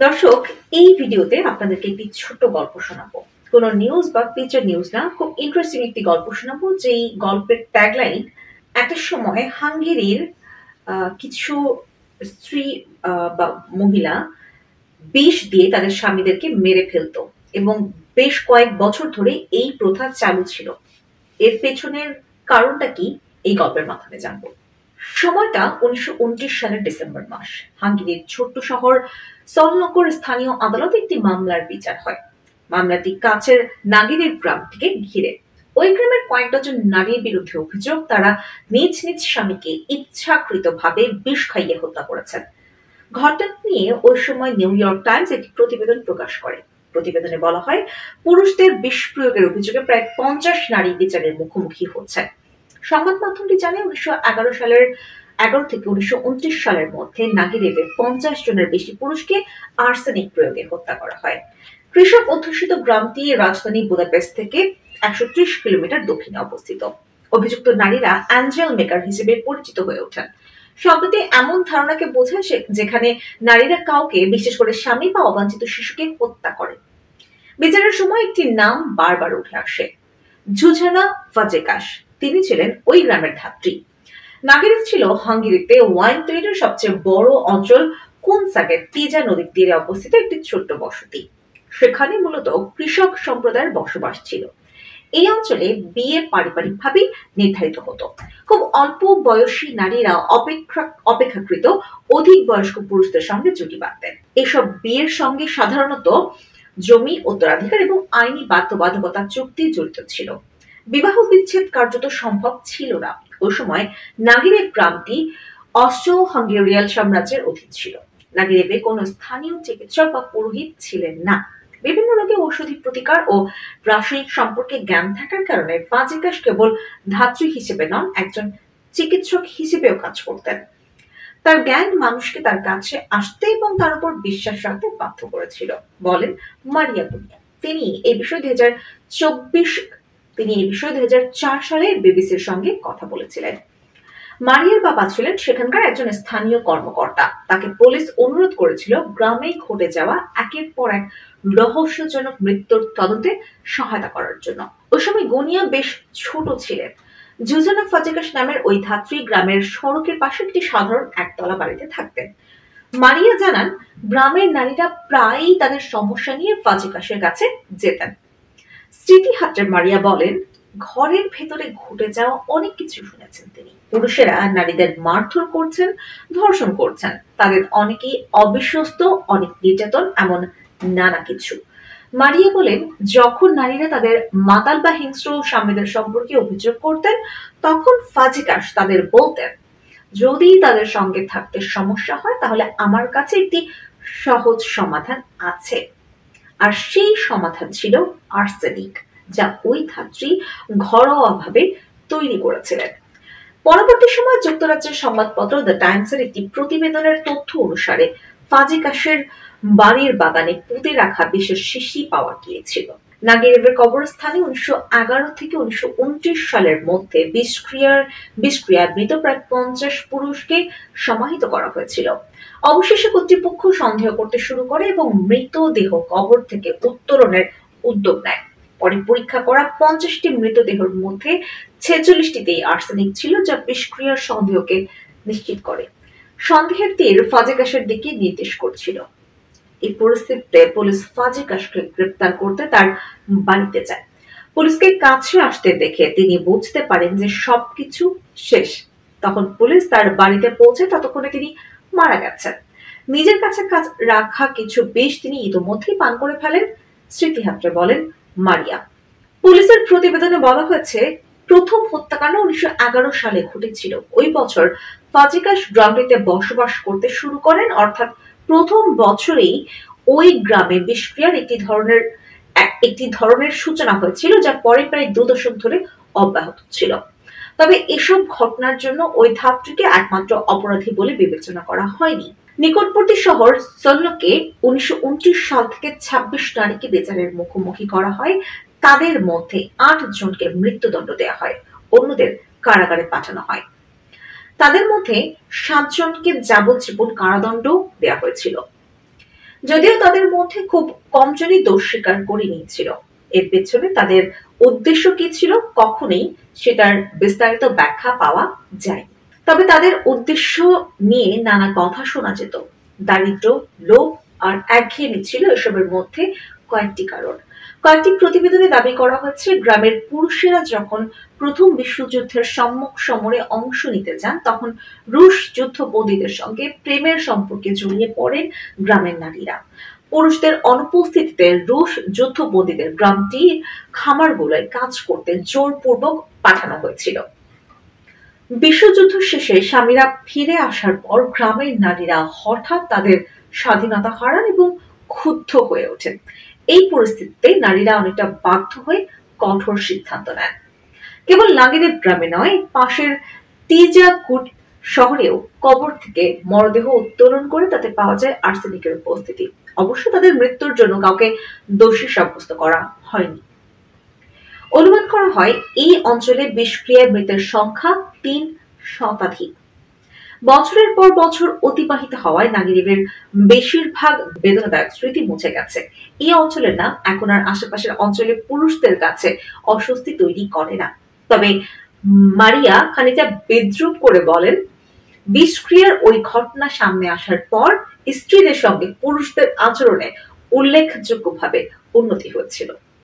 দর্শক, এই ভিডিওতে আপনাদেরকে একটি ছোট্ট গল্প শোনাবো। কোনো নিউজ বা ফিচার নিউজ না, খুব ইন্টারেস্টিং একটি গল্প শোনাবো। যেই গল্পের ট্যাগলাইন, একটা সময় হাঙ্গেরির কিছু স্ত্রী বা মহিলা বিষ দিয়ে তাদের স্বামীদেরকে মেরে ফেলতো এবং বেশ কয়েক বছর ধরে এই প্রথা চালু ছিল। এর পেছনের কারণটা কি, এই গল্পের মাধ্যমে জানবো। সময়টা 1929 সালের ডিসেম্বর মাস। হাঙ্গেরির ছোট্ট শহর সলনকোর স্থানীয় আদালতে একটি মামলার বিচার হয়। মামলাটি কাছের নাগিরের গ্রামটিকে ঘিরে। ওই গ্রামের কয়েক ডজন নারীর বিরুদ্ধে অভিযোগ তারা নিজ নিজ স্বামীকে ইচ্ছাকৃতভাবে বিষ খাইয়ে হত্যা করেছেন। ঘটনা নিয়ে ওই সময় নিউ ইয়র্ক টাইমস একটি প্রতিবেদন প্রকাশ করে। প্রতিবেদনে বলা হয়, পুরুষদের বিষ প্রয়োগের অভিযোগে প্রায় 50 নারী বিচারের মুখোমুখি হচ্ছেন। সংবাদ মাধ্যমটি জানে 1911 থেকে 1929 সালের মধ্যে নাগিরেভে 50 জনের বেশি পুরুষকে আর্সেনিক প্রয়োগে হত্যা করা হয়। কৃষক অধ্যুষিত গ্রামটি রাজধানী বুদাপেস্ট থেকে 130 কিলোমিটার দক্ষিণে অবস্থিত। অভিযুক্ত নারীরা অ্যাঞ্জেল মেকার হিসেবে পরিচিত হয়ে ওঠেন। শব্দটি এমন ধারণাকে বোঝায় যেখানে নারীরা কাউকে, বিশেষ করে স্বামী বা অবাঞ্ছিত শিশুকে হত্যা করে। বিচারের সময় একটি নাম বারবার উঠে আসে, জুঝানা ফাজেকাস। তিনি ছিলেন ওই গ্রামের ধাত্রী। নাগিরেভ ছিল হাঙ্গেরিতে ওয়াইন তৈরির সবচেয়ে বড় অঞ্চল কুনসাগের তিজা নদীর তীরে অবস্থিত একটি ছোট্ট বসতি। সেখানে মূলত কৃষক সম্প্রদায়ের বসবাস ছিল। এই অঞ্চলে বিয়ে পারিবারিকভাবেই নির্ধারিত হতো। খুব অল্প বয়সী নারীরা অপেক্ষাকৃত অধিক বয়স্ক পুরুষদের সঙ্গে জুটি বাঁধতেন। এসব বিয়ের সঙ্গে সাধারণত জমি উত্তরাধিকার এবং আইনি বাধ্যবাধকতা চুক্তি জড়িত ছিল। বিবাহ বিচ্ছেদ কার্যত সম্ভব ছিল না। ওই সময় নাগিরেভ গ্রামটি অস্ট্রো হাঙ্গেরিয়ান সাম্রাজ্যের অধীন ছিল। নাগিরেভে কোনো স্থানীয় চিকিৎসক বা পুরোহিত ছিলেন না। বিভিন্ন রোগে ঔষধি প্রতিকার ও রাসায়নিক সম্পর্কে জ্ঞান থাকার কারণে ফাজেকাস কেবল ধাত্রী হিসেবে নন, একজন চিকিৎসক হিসেবেও কাজ করতেন। তার জ্ঞান মানুষকে তার কাছে আসতে এবং তার উপর বিশ্বাস রাখতে বাধ্য করেছিল, বলেন মারিয়া বুনিয়া। তিনি এই বিষয়ে 2004 সালে বিবিসির সঙ্গে কথা বলেছিলেন। মারিয়ার বাবা ছিলেন সেখানকার একজন স্থানীয় কর্মকর্তা। তাকে পুলিশ অনুরোধ করেছিল গ্রামে ঘটে যাওয়া একের পর এক রহস্যজনক মৃত্যুর তদন্তে সহায়তা করার জন্য। ওই সময় গুনিয়া বেশ ছোট ছিলেন। জুজানা ফাজেকাস নামের ওই ধাত্রী গ্রামের সড়কের পাশে একটি সাধারণ একতলা বাড়িতে থাকতেন। মারিয়া জানান, গ্রামের নারীরা প্রায়ই তাদের সমস্যা নিয়ে ফাজেকাসের কাছে যেতেন। স্মৃতিহাত্রে মারিয়া বলেন, ঘরের ভেতরে ঘটে যাওয়া অনেক কিছু শুনেছেন তিনি। পুরুষেরা নারীদের মারধর করছেন, ধর্ষণ করছেন, তাদের অনেকেই অবিশ্বস্ত, অনেক নির্যাতন, এমন নানা কিছু। মারিয়া বলেন, যখন নারীরা তাদের মাতাল বা হিংস্র স্বামীদের সম্পর্কে অভিযোগ করতেন, তখন ফাজেকাস তাদের বলতেন, যদি তাদের সঙ্গে থাকতে সমস্যা হয় তাহলে আমার কাছে একটি সহজ সমাধান আছে। আর সেই সমাধান ছিল আর্সেনিক, যা ওই ধাত্রী ঘরোয়াভাবে তৈরি করেছিলেন। পরবর্তী সময় যুক্তরাজ্যের সংবাদপত্র দ্য টাইমসের একটি প্রতিবেদনের তথ্য অনুসারে ফাজেকাসের বাড়ির বাগানে পুঁতে রাখা বিশেষ শিশি পাওয়া গিয়েছিল। নাগিরেভের কবরস্থানে 1911 থেকে 1929 সালের মধ্যে বিষক্রিয়ায় মৃত প্রায় 50 পুরুষকে সমাহিত করা হয়েছিল। অবশেষে কর্তৃপক্ষ সন্দেহ করতে শুরু করে এবং মৃতদেহ কবর থেকে উত্তোলনের উদ্যোগ নেয়। পরে পরীক্ষা করা 50টি মৃতদেহের মধ্যে 46টিতেই আর্সেনিক ছিল, যা বিষক্রিয়ার সন্দেহকে নিশ্চিত করে। সন্দেহের তীর ফাজেকাসের দিকে নির্দেশ করছিল। এই পরিস্থিতিতে পুলিশ ফাজেকাসকে গ্রেপ্তার করতে তার বাড়িতে যায়। পুলিশকে কাছে আসতে দেখে তিনি বুঝতে পারেন যে সবকিছু শেষ। তখন পুলিশ তার বাড়িতে পৌঁছে ততক্ষণে তিনি মারা গেছেন। নিজের কাছে রাখা কিছু বিষ তিনি ইতোমধ্যেই পান করে ফেলেন, স্মৃতিহাত্রে বলেন মারিয়া। পুলিশের প্রতিবেদনে বলা হয়েছে, প্রথম হত্যাকাণ্ড 1911 সালে ঘটেছিল। ওই বছর ফাজেকাস গ্রামটিতে বসবাস করতে শুরু করেন, অর্থাৎ প্রথম বছরেই ওই গ্রামে বিষক্রিয়ার একটি ধরনের সূচনা হয়েছিল, যা পরে প্রায় 2 দশক ধরে অব্যাহত ছিল। তবে এসব ঘটনার জন্য ওই ধাত্রীকে একমাত্র অপরাধী বলে বিবেচনা করা হয়নি। নিকটবর্তী শহর সলনকে 1929 সাল থেকে 26 নারীকে বিচারের মুখোমুখি করা হয়। তাদের মধ্যে 8 জনকে মৃত্যুদণ্ড দেওয়া হয়, অন্যদের কারাগারে পাঠানো হয়। তাদের মধ্যে 7 জনকে যাবজ্জীবন কারাদণ্ড দেওয়া হয়েছিল। যদিও তাদের মধ্যে খুব কমজনই দোষ স্বীকার করে নিয়েছিল। এর পেছনে তাদের উদ্দেশ্য কি ছিল কখনোই সেটার বিস্তারিত ব্যাখ্যা পাওয়া যায়নি। তবে তাদের উদ্দেশ্য নিয়ে নানা কথা শোনা যেত। দারিদ্র, লোভ আর একঘেয়েমি ছিল এসবের মধ্যে কয়েকটি কারণ। কয়েকটি প্রতিবেদনে দাবি করা হচ্ছে, গ্রামের পুরুষেরা যখন প্রথম বিশ্বযুদ্ধের সম্মুখ সমরে অংশ নিতে যান তখন রুশ যুদ্ধবন্দীদের সঙ্গে প্রেমের সম্পর্কে জড়িয়ে পড়েন গ্রামের নারীরা। পুরুষদের অনুপস্থিতিতে রুশ যুদ্ধবন্দীদের গ্রামটির খামারগুলোয় কাজ করতে জোরপূর্বক পাঠানো হয়েছিল। বিশ্বযুদ্ধ শেষে স্বামীরা ফিরে আসার পর গ্রামের নারীরা হঠাৎ তাদের স্বাধীনতা হারান এবং ক্ষুব্ধ হয়ে ওঠেন। এই পরিস্থিতিতে নারীরা অনেকটা বাধ্য হয়ে কঠোর সিদ্ধান্ত নেন। কেবল নাগিরেভ গ্রামে নয়, পাশের তিজাকুট শহরেও কবর থেকে মরদেহ উত্তোলন করে তাতে পাওয়া যায় আর্সেনিকের উপস্থিতি। অবশ্য তাদের মৃত্যুর জন্য কাউকে দোষী সাব্যস্ত করা হয়নি। অনুমান করা হয় এই অঞ্চলে বিষক্রিয়ায় মৃতের সংখ্যা ৩ শতাধিক। বছরের পর বছর অতিবাহিত হওয়ায় নাগিরেভের বেশিরভাগ বেদনাদায়ক স্মৃতি মুছে গেছে। এই অঞ্চলের নাম এখন আর আশেপাশের অঞ্চলে পুরুষদের কাছে অস্বস্তি তৈরি করে না। তবে মারিয়া খানিকটা বিদ্রুপ করে বলেন, বিষক্রিয়ার ওই ঘটনা সামনে আসার পর স্ত্রীদের সঙ্গে পুরুষদের আচরণে উল্লেখযোগ্যভাবে উন্নতি হয়েছিল।